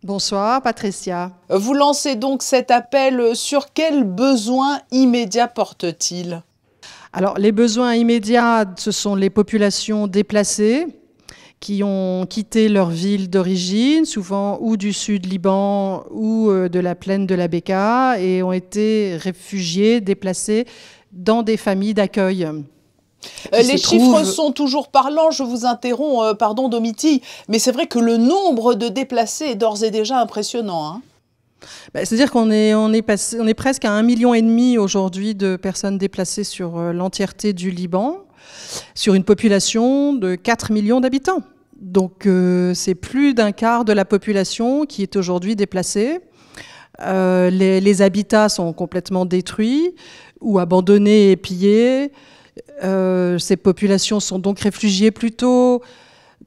Bonsoir Patricia. Vous lancez donc cet appel, sur quels besoins immédiats porte-t-il? Alors les besoins immédiats, ce sont les populations déplacées qui ont quitté leur ville d'origine, souvent ou du sud Liban ou de la plaine de la Bekaa, et ont été réfugiés, déplacés dans des familles d'accueil. Les chiffres sont toujours parlants, je vous interromps, pardon Domitille, mais c'est vrai que le nombre de déplacés est d'ores et déjà impressionnant. Hein. C'est-à-dire qu'on est presque à 1,5 million aujourd'hui de personnes déplacées sur l'entièreté du Liban, sur une population de 4 millions d'habitants. Donc c'est plus d'un quart de la population qui est aujourd'hui déplacée. Les habitats sont complètement détruits ou abandonnés et pillés. Ces populations sont donc réfugiées plutôt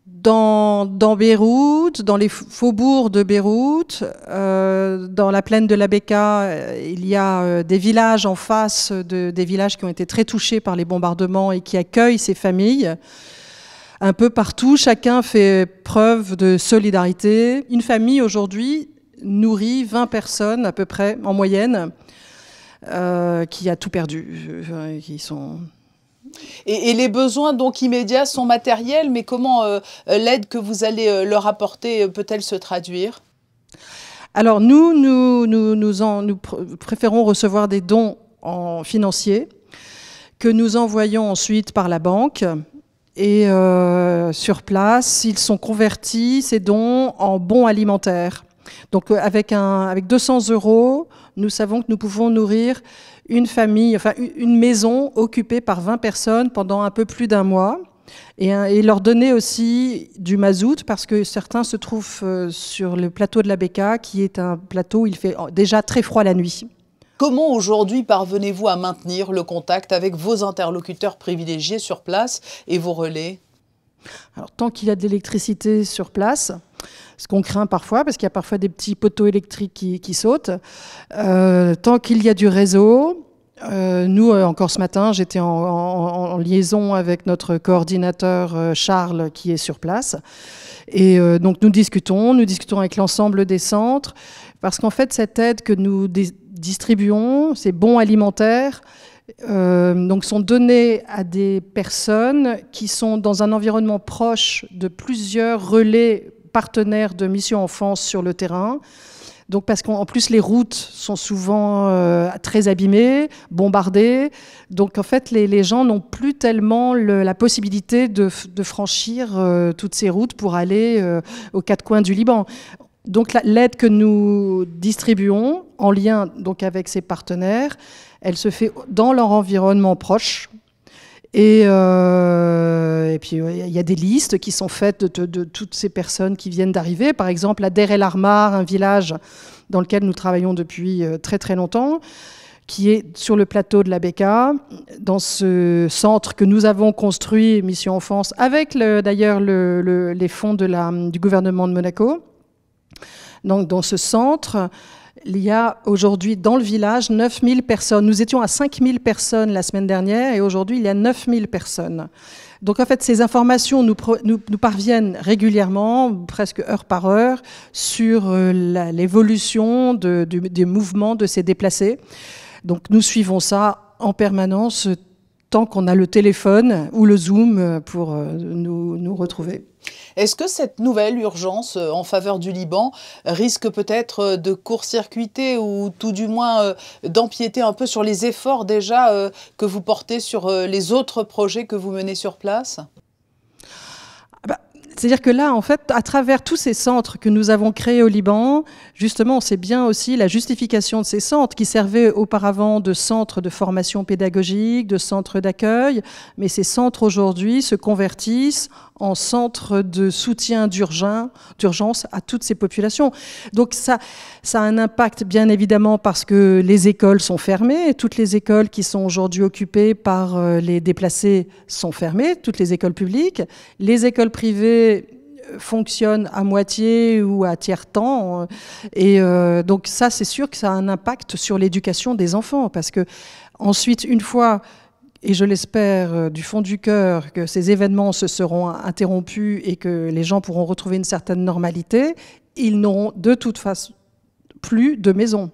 dans Beyrouth, dans les faubourgs de Beyrouth. Dans la plaine de la Bekaa, il y a des villages en face, des villages qui ont été très touchés par les bombardements et qui accueillent ces familles. Un peu partout, chacun fait preuve de solidarité. Une famille aujourd'hui nourrit 20 personnes à peu près en moyenne, qui a tout perdu, qui sont... Et les besoins donc immédiats sont matériels, mais comment l'aide que vous allez leur apporter peut-elle se traduire? Alors nous préférons recevoir des dons financiers que nous envoyons ensuite par la banque. Et sur place, ils sont convertis, ces dons, en bons alimentaires. Donc avec 200 €, nous savons que nous pouvons nourrir une famille, enfin une maison occupée par 20 personnes pendant un peu plus d'un mois. Et leur donner aussi du mazout, parce que certains se trouvent sur le plateau de la Bekaa, qui est un plateau où il fait déjà très froid la nuit. Comment aujourd'hui parvenez-vous à maintenir le contact avec vos interlocuteurs privilégiés sur place et vos relais? Alors, tant qu'il y a de l'électricité sur place, ce qu'on craint parfois, parce qu'il y a parfois des petits poteaux électriques qui sautent, tant qu'il y a du réseau, nous, encore ce matin, j'étais en liaison avec notre coordinateur Charles, qui est sur place. Et donc nous discutons avec l'ensemble des centres, parce qu'en fait, cette aide que nous distribuons, ces bons alimentaires, donc sont donnés à des personnes qui sont dans un environnement proche de plusieurs relais partenaires de Mission Enfance sur le terrain. Donc parce qu'en plus les routes sont souvent très abîmées, bombardées. Donc en fait les gens n'ont plus tellement la possibilité de franchir toutes ces routes pour aller aux quatre coins du Liban. Donc l'aide que nous distribuons en lien donc avec ces partenaires, elle se fait dans leur environnement proche. Et puis il y a des listes qui sont faites de toutes ces personnes qui viennent d'arriver. Par exemple, à Deir El Armar, un village dans lequel nous travaillons depuis très très longtemps, qui est sur le plateau de la Bekaa, dans ce centre que nous avons construit, Mission Enfance, avec d'ailleurs les fonds du gouvernement de Monaco. Donc dans ce centre, il y a aujourd'hui dans le village 9000 personnes. Nous étions à 5000 personnes la semaine dernière et aujourd'hui il y a 9000 personnes. Donc en fait ces informations nous parviennent régulièrement, presque heure par heure, sur l'évolution des mouvements de ces déplacés. Donc nous suivons ça en permanence tant qu'on a le téléphone ou le Zoom pour nous retrouver. Est-ce que cette nouvelle urgence en faveur du Liban risque peut-être de court-circuiter ou tout du moins d'empiéter un peu sur les efforts déjà que vous portez sur les autres projets que vous menez sur place ? C'est-à-dire que là, en fait, à travers tous ces centres que nous avons créés au Liban, justement, on sait bien aussi la justification de ces centres qui servaient auparavant de centres de formation pédagogique, de centres d'accueil, mais ces centres aujourd'hui se convertissent en centres de soutien d'urgence à toutes ces populations. Donc ça a un impact bien évidemment parce que les écoles sont fermées, toutes les écoles qui sont aujourd'hui occupées par les déplacés sont fermées, toutes les écoles publiques, les écoles privées fonctionnent à moitié ou à tiers-temps. Et donc ça, c'est sûr que ça a un impact sur l'éducation des enfants parce que ensuite, une fois... Et je l'espère du fond du cœur que ces événements se seront interrompus et que les gens pourront retrouver une certaine normalité. ils n'auront de toute façon plus de maison.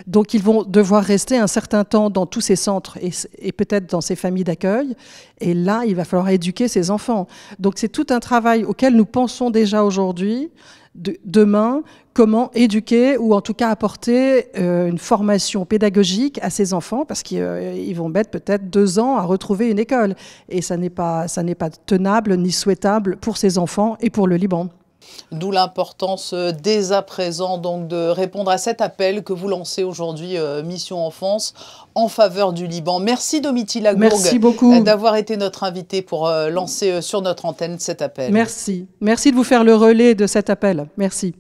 Donc ils vont devoir rester un certain temps dans tous ces centres et peut-être dans ces familles d'accueil. Et là, il va falloir éduquer ces enfants. Donc c'est tout un travail auquel nous pensons déjà aujourd'hui. Demain, comment éduquer ou en tout cas apporter une formation pédagogique à ces enfants, parce qu'ils vont mettre peut-être 2 ans à retrouver une école. Et ça n'est pas tenable ni souhaitable pour ces enfants et pour le Liban. D'où l'importance dès à présent donc, de répondre à cet appel que vous lancez aujourd'hui, Mission Enfance, en faveur du Liban. Merci Domitilla Gourgue d'avoir été notre invitée pour lancer sur notre antenne cet appel. Merci. Merci de vous faire le relais de cet appel. Merci.